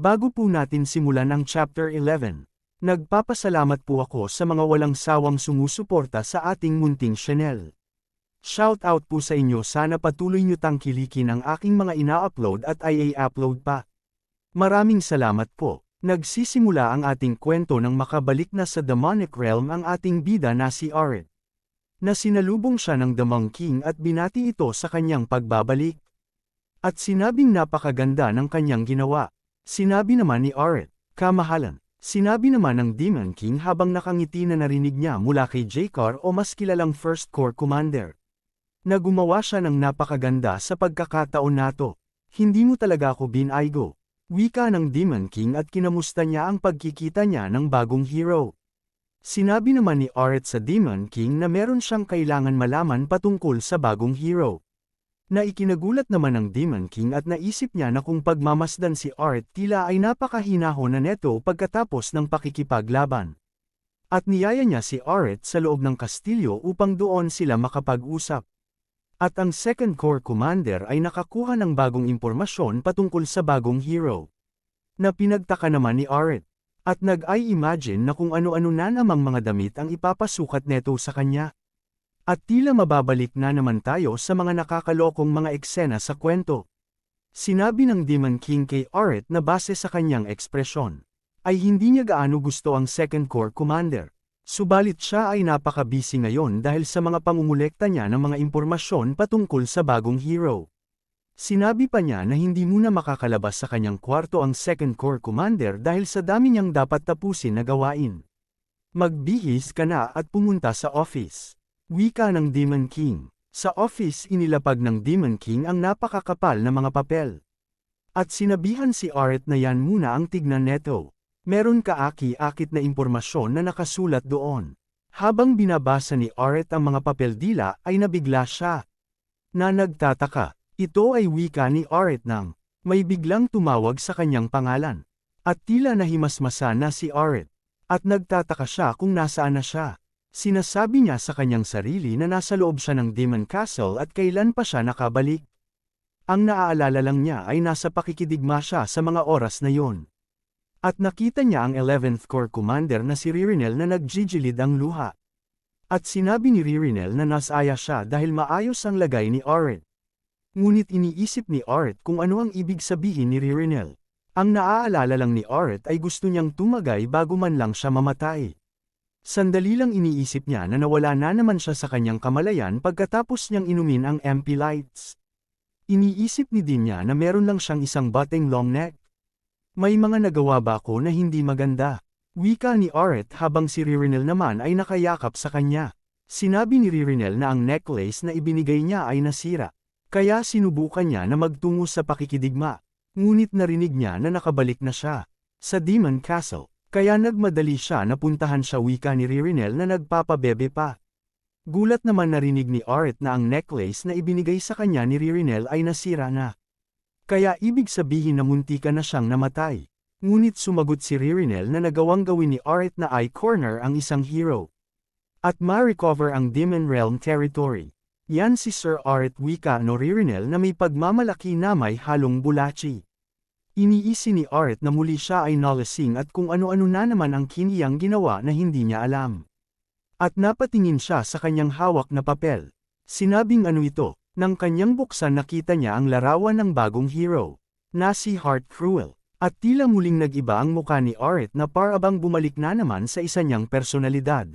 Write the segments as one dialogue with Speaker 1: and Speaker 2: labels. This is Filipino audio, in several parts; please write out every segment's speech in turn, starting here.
Speaker 1: Bago po natin simulan ang Chapter 11, nagpapasalamat po ako sa mga walang sawang sumusuporta sa ating munting channel. Shoutout po sa inyo, sana patuloy nyo tangkilikin ang aking mga ina-upload at i-upload pa. Maraming salamat po. Nagsisimula ang ating kwento nang makabalik na sa demonic realm ang ating bida na si Aerith. Na sinalubong siya ng The Monk King at binati ito sa kanyang pagbabalik. At sinabing napakaganda ng kanyang ginawa. Sinabi naman ni Aerith, kamahalan. Sinabi naman ng Demon King habang nakangiti na narinig niya mula kay Jakar o mas kilalang First Corps Commander. Na gumawa siya ng napakaganda sa pagkakataon nato. Hindi mo talaga ako binaygo. Wika ng Demon King at kinamusta niya ang pagkikita niya ng bagong hero. Sinabi naman ni Aerith sa Demon King na meron siyang kailangan malaman patungkol sa bagong hero. Na ikinagulat naman ng Demon King at naisip niya na kung pagmamasdan si Aerith tila ay napakahinahon na neto pagkatapos ng pakikipaglaban. At niyaya niya si Aerith sa loob ng kastilyo upang doon sila makapag-usap. At ang Second Corps Commander ay nakakuha ng bagong impormasyon patungkol sa bagong hero. Na pinagtaka naman ni Aerith. At nag-i-imagine na kung ano-ano na namang mga damit ang ipapasukat neto sa kanya. At tila mababalik na naman tayo sa mga nakakalokong mga eksena sa kwento. Sinabi ng Demon King kay Aerith na base sa kanyang ekspresyon, ay hindi niya gaano gusto ang Second Corps Commander. Subalit siya ay napaka-busy ngayon dahil sa mga pangungulekta niya ng mga impormasyon patungkol sa bagong hero. Sinabi pa niya na hindi muna makakalabas sa kanyang kwarto ang Second Corps Commander dahil sa dami niyang dapat tapusin na gawain. Magbihis ka na at pumunta sa office. Wika ng Demon King. Sa office inilapag ng Demon King ang napakakapal na mga papel. At sinabihan si Aerith na yan muna ang tignan neto. Meron kaaki-akit na impormasyon na nakasulat doon. Habang binabasa ni Aerith ang mga papel dila ay nabigla siya. Na nagtataka. Ito ay wika ni Aerith nang may biglang tumawag sa kanyang pangalan. At tila nahimasmasa na si Aerith. At nagtataka siya kung nasaan na siya. Sinasabi niya sa kanyang sarili na nasa loob siya ng Demon Castle at kailan pa siya nakabalik. Ang naaalala lang niya ay nasa pakikidigma siya sa mga oras na yon. At nakita niya ang 11th Corps Commander na si Ririnel na nagjijilid ang luha. At sinabi ni Ririnel na nasaya siya dahil maayos ang lagay ni Aerith. Ngunit iniisip ni Aerith kung ano ang ibig sabihin ni Ririnel. Ang naaalala lang ni Aerith ay gusto niyang tumagay bago man lang siya mamatay. Sandali lang iniisip niya na nawala na naman siya sa kanyang kamalayan pagkatapos niyang inumin ang MP lights. Iniisip ni din niya na meron lang siyang isang bateng long neck. May mga nagawa ba ako na hindi maganda? Wika ni Aerith habang si Ririnel naman ay nakayakap sa kanya. Sinabi ni Ririnel na ang necklace na ibinigay niya ay nasira. Kaya sinubukan niya na magtungo sa pakikidigma. Ngunit narinig niya na nakabalik na siya sa Demon Castle. Kaya nagmadali siya na puntahan siya, wika ni Ririnel na nagpapabebe pa. Gulat naman narinig ni Aerith na ang necklace na ibinigay sa kanya ni Ririnel ay nasira na. Kaya ibig sabihin na muntika na siyang namatay. Ngunit sumagot si Ririnel na nagawang gawin ni Aerith na i-corner ang isang hero. At ma-recover ang Demon Realm territory. Yan si Sir Aerith, wika no Ririnel na may pagmamalaki na may halong bulachi. Iniisi ni Aerith na muli siya ay nalasing at kung ano-ano na naman ang kiniyang ginawa na hindi niya alam. At napatingin siya sa kanyang hawak na papel. Sinabing ano ito, nang kanyang buksan nakita niya ang larawan ng bagong hero, na si Heart Cruel. At tila muling nag-iba ang mukha ni Aerith na parabang bumalik na naman sa isa niyang personalidad.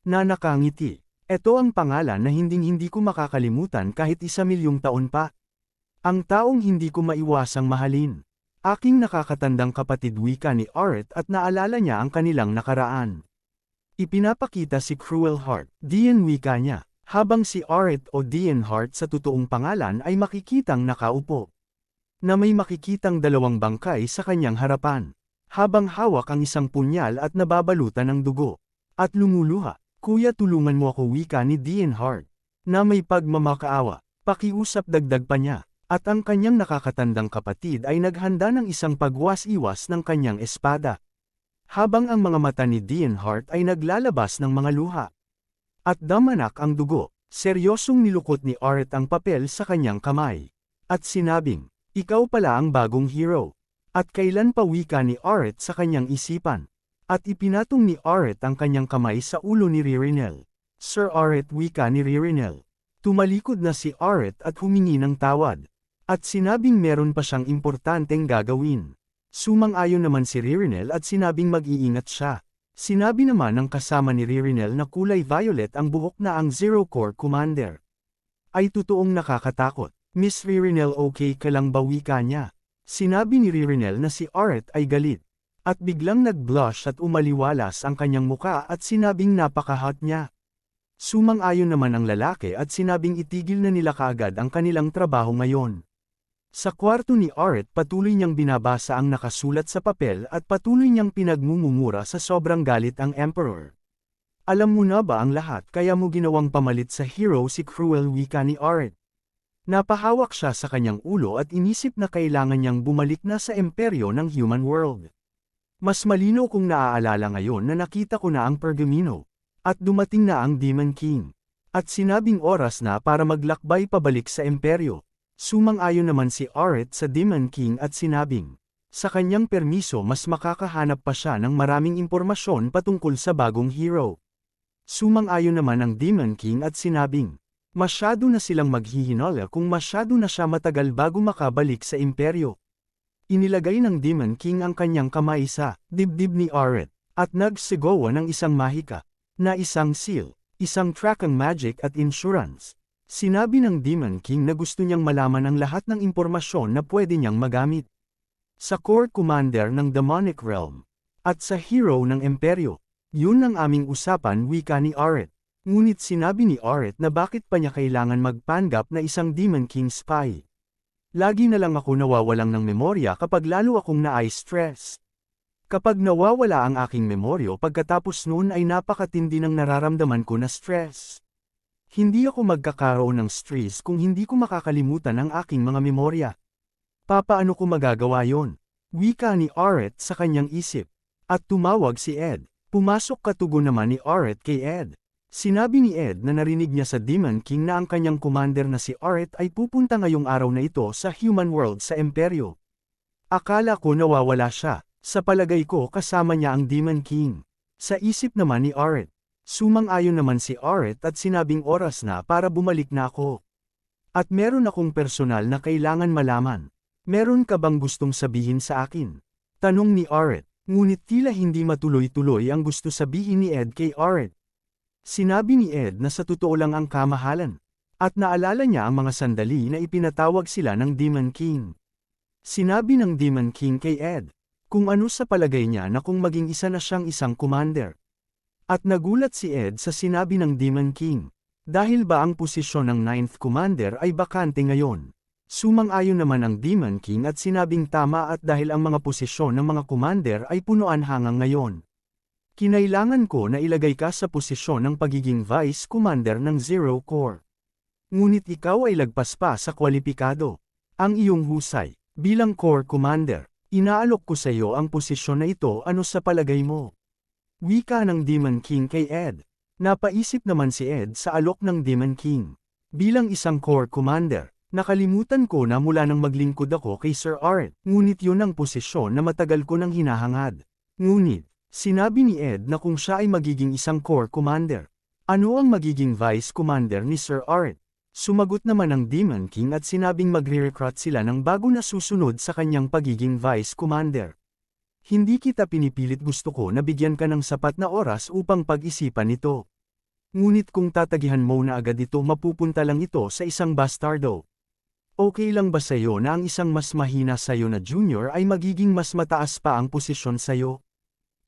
Speaker 1: Na nakangiti. Ito ang pangalan na hinding-hindi ko makakalimutan kahit 1,000,000 taon pa. Ang taong hindi ko maiwasang mahalin. Aking nakakatandang kapatid, wika ni Aerith at naalala niya ang kanilang nakaraan. Ipinapakita si Cruel Heart, Dian, wika niya, habang si Aerith o Dian Heart sa totoong pangalan ay makikitang nakaupo. Na may makikitang dalawang bangkay sa kanyang harapan. Habang hawak ang isang punyal at nababalutan ng dugo. At lumuluha. Kuya, tulungan mo ako, wika ni Dian Heart. Na may pagmamakaawa. Pakiusap, dagdag pa niya. At ang kanyang nakakatandang kapatid ay naghanda ng isang pagwas-iwas ng kanyang espada. Habang ang mga mata ni Dian Heart ay naglalabas ng mga luha. At damanak ang dugo, seryosong nilukot ni Aerith ang papel sa kanyang kamay. At sinabing, ikaw pala ang bagong hero. At kailan pa wika ni Aret sa kanyang isipan. At ipinatong ni Aret ang kanyang kamay sa ulo ni Ririnel. Sir Aret, wika ni Ririnel. Tumalikod na si Aret at humingi ng tawad. At sinabing meron pa siyang importanteng gagawin. Sumang-ayon naman si Ririnel at sinabing mag-iingat siya. Sinabi naman ng kasama ni Ririnel na kulay violet ang buhok na ang Zero Corps Commander. Ay totoong nakakatakot. Miss Ririnel, okay ka lang ba, wika niya? Sinabi ni Ririnel na si Aret ay galit. At biglang nag-blush at umaliwalas ang kanyang muka at sinabing napaka-hot niya. Sumang-ayon naman ang lalaki at sinabing itigil na nila kaagad ang kanilang trabaho ngayon. Sa kwarto ni Aret, patuloy niyang binabasa ang nakasulat sa papel at patuloy niyang pinagmumumura sa sobrang galit ang Emperor. Alam mo na ba ang lahat kaya mo ginawang pamalit sa hero si Cruel, wika ni Aret. Napahawak siya sa kanyang ulo at inisip na kailangan niyang bumalik na sa imperyo ng human world. Mas malino kung naaalala ngayon na nakita ko na ang Pergamino. At dumating na ang Demon King. At sinabing oras na para maglakbay pabalik sa imperyo. Sumang-ayon naman si Aret sa Demon King at sinabing, sa kanyang permiso mas makakahanap pa siya ng maraming impormasyon patungkol sa bagong hero. Sumang-ayon naman ang Demon King at sinabing, masyado na silang maghihinala kung masyado na siya matagal bago makabalik sa imperyo. Inilagay ng Demon King ang kanyang kamay sa dibdib ni Aret, at nagsigawa ng isang mahika, na isang seal, isang trakang magic at insurance. Sinabi ng Demon King na gusto niyang malaman ang lahat ng impormasyon na pwede niyang magamit. Sa Corps Commander ng Demonic Realm, at sa hero ng Imperyo, yun ang aming usapan, wika ni Aret. Ngunit sinabi ni Aret na bakit pa niya kailangan magpanggap na isang Demon King spy. Lagi na lang ako nawawalang ng memorya kapag lalo akong na-stress. Kapag nawawala ang aking memoryo pagkatapos noon ay napakatindi ng nararamdaman ko na stress. Hindi ako magkakaroon ng stress kung hindi ko makakalimutan ang aking mga memorya. Papaano ko magagawa yon? Wika ni Aret sa kanyang isip. At tumawag si Ed. Pumasok katugon naman ni Aret kay Ed. Sinabi ni Ed na narinig niya sa Demon King na ang kanyang commander na si Aret ay pupunta ngayong araw na ito sa human world sa imperyo. Akala ko nawawala siya. Sa palagay ko kasama niya ang Demon King. Sa isip naman ni Aret. Sumang-ayon naman si Aret at sinabing oras na para bumalik na ako. At meron akong personal na kailangan malaman. Meron ka bang gustong sabihin sa akin? Tanong ni Aret, ngunit tila hindi matuloy-tuloy ang gusto sabihin ni Ed kay Aret. Sinabi ni Ed na sa totoo lang ang kamahalan. At naalala niya ang mga sandali na ipinatawag sila ng Demon King. Sinabi ng Demon King kay Ed, kung ano sa palagay niya na kung maging isa na siyang isang commander. At nagulat si Ed sa sinabi ng Demon King. Dahil ba ang posisyon ng 9th Commander ay bakante ngayon? Sumang-ayon naman ang Demon King at sinabing tama at dahil ang mga posisyon ng mga commander ay punuan hanggang ngayon. Kinailangan ko na ilagay ka sa posisyon ng pagiging Vice Commander ng Zero Corps. Ngunit ikaw ay lagpas pa sa kwalipikado. Ang iyong husay, bilang Corps Commander, inaalok ko sa iyo ang posisyon na ito, ano sa palagay mo? Wika ng Demon King kay Ed. Napaisip naman si Ed sa alok ng Demon King. Bilang isang Corps Commander, nakalimutan ko na mula nang maglingkod ako kay Sir Aret, ngunit yun ang posisyon na matagal ko nang hinahangad. Ngunit, sinabi ni Ed na kung siya ay magiging isang Corps Commander, ano ang magiging Vice Commander ni Sir Aret? Sumagot naman ang Demon King at sinabing magre-recruit sila ng bago na susunod sa kanyang pagiging Vice Commander. Hindi kita pinipilit, gusto ko na bigyan ka ng sapat na oras upang pag-isipan ito. Ngunit kung tatagihan mo na agad ito, mapupunta lang ito sa isang bastardo. Okay lang ba sa'yo na ang isang mas mahina sa'yo na junior ay magiging mas mataas pa ang posisyon sa'yo?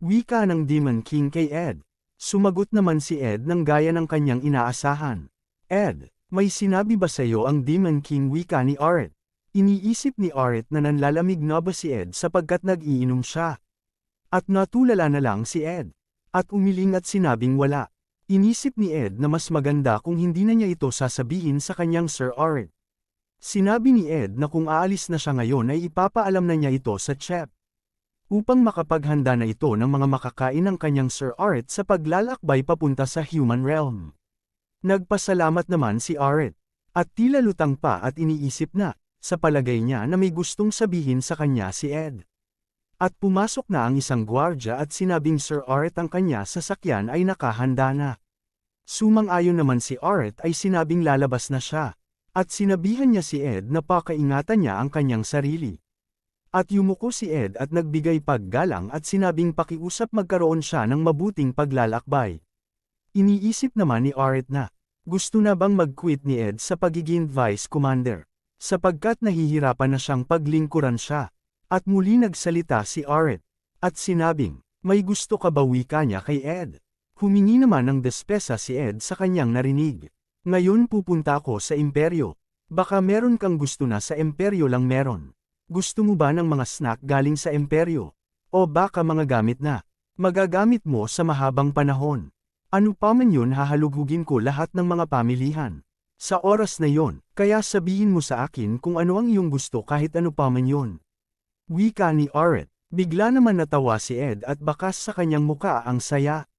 Speaker 1: Wika ng Demon King kay Ed. Sumagot naman si Ed ng gaya ng kanyang inaasahan. Ed, may sinabi ba sa'yo ang Demon King, wika ni Aret? Iniisip ni Aret na nanlalamig na ba si Ed sapagkat nag-iinom siya. At natulala na lang si Ed. At umiling at sinabing wala. Inisip ni Ed na mas maganda kung hindi na niya ito sasabihin sa kanyang Sir Aret. Sinabi ni Ed na kung aalis na siya ngayon ay ipapaalam na niya ito sa Chef. Upang makapaghanda na ito ng mga makakain ng kanyang Sir Aret sa paglalakbay papunta sa human realm. Nagpasalamat naman si Aret. At tila lutang pa at iniisip na, sa palagay niya na may gustong sabihin sa kanya si Ed. At pumasok na ang isang gwardya at sinabing Sir Aret ang kanya sasakyan ay nakahanda na. Sumang-ayon naman si Aret ay sinabing lalabas na siya. At sinabihan niya si Ed na pakaingatan niya ang kanyang sarili. At yumuko si Ed at nagbigay paggalang at sinabing pakiusap magkaroon siya ng mabuting paglalakbay. Iniisip naman ni Aret na, gusto na bang mag-quit ni Ed sa pagiging Vice Commander? Sapagkat nahihirapan na siyang paglingkuran siya. At muli nagsalita si Aret. At sinabing, may gusto ka ba wika niya kay Ed? Humingi naman ng despesa si Ed sa kanyang narinig. Ngayon pupunta ako sa imperyo. Baka meron kang gusto na sa imperyo lang meron. Gusto mo ba ng mga snack galing sa imperyo? O baka mga gamit na magagamit mo sa mahabang panahon? Ano pa man yun hahalugugin ko lahat ng mga pamilihan. Sa oras na yon, kaya sabihin mo sa akin kung ano ang iyong gusto kahit ano pa man yun. Wika ni Aret. Bigla naman natawa si Ed at bakas sa kanyang muka ang saya.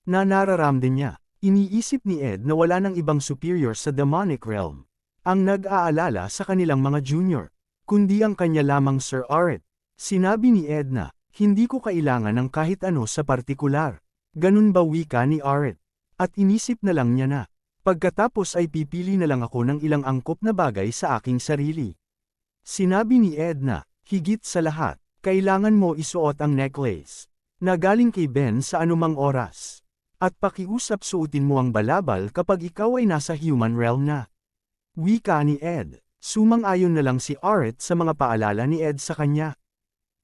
Speaker 1: Na nararamdaman niya. Iniisip ni Ed na wala ng ibang superior sa demonic realm. Ang nag-aalala sa kanilang mga junior. Kundi ang kanya lamang Sir Aret. Sinabi ni Ed na, hindi ko kailangan ng kahit ano sa partikular. Ganun ba wika ni Aret? At inisip na lang niya na. Pagkatapos ay pipili na lang ako ng ilang angkop na bagay sa aking sarili. Sinabi ni Ed na, higit sa lahat, kailangan mo isuot ang necklace na galing kay Ben sa anumang oras. At pakiusap suotin mo ang balabal kapag ikaw ay nasa human realm na. Wika ni Ed. Sumang-ayon na lang si Aret sa mga paalala ni Ed sa kanya.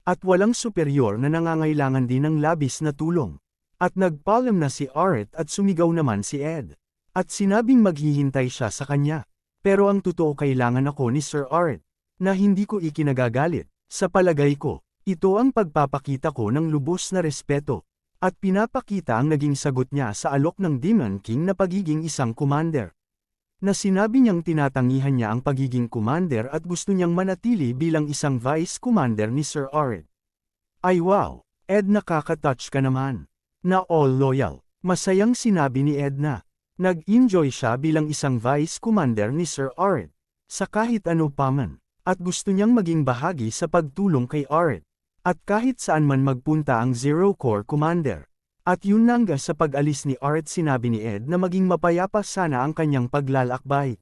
Speaker 1: At walang superior na nangangailangan din ng labis na tulong. At nagpaalam na si Aret at sumigaw naman si Ed. At sinabing maghihintay siya sa kanya. Pero ang totoo kailangan ako ni Sir Aret. Na hindi ko ikinagagalit. Sa palagay ko, ito ang pagpapakita ko ng lubos na respeto. At pinapakita ang naging sagot niya sa alok ng Demon King na pagiging isang commander. Na sinabi niyang tinatangihan niya ang pagiging commander at gusto niyang manatili bilang isang vice commander ni Sir Aret. Ay wow, Ed nakaka-touch ka naman. Na all loyal. Masayang sinabi ni Ed na nag-enjoy siya bilang isang vice commander ni Sir Aret. Sa kahit ano pa man. At gusto niyang maging bahagi sa pagtulong kay Aret. At kahit saan man magpunta ang Zero Corps Commander. At yun nangga sa pag-alis ni Aret sinabi ni Ed na maging mapayapa sana ang kanyang paglalakbay.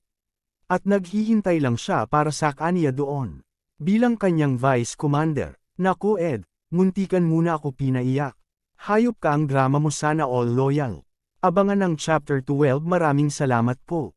Speaker 1: At naghihintay lang siya para sa kanya doon. Bilang kanyang Vice Commander. Naku Ed, muntikan muna ako pinaiyak. Hayop ka ang drama mo sana all loyal. Abangan ang Chapter 12 maraming salamat po.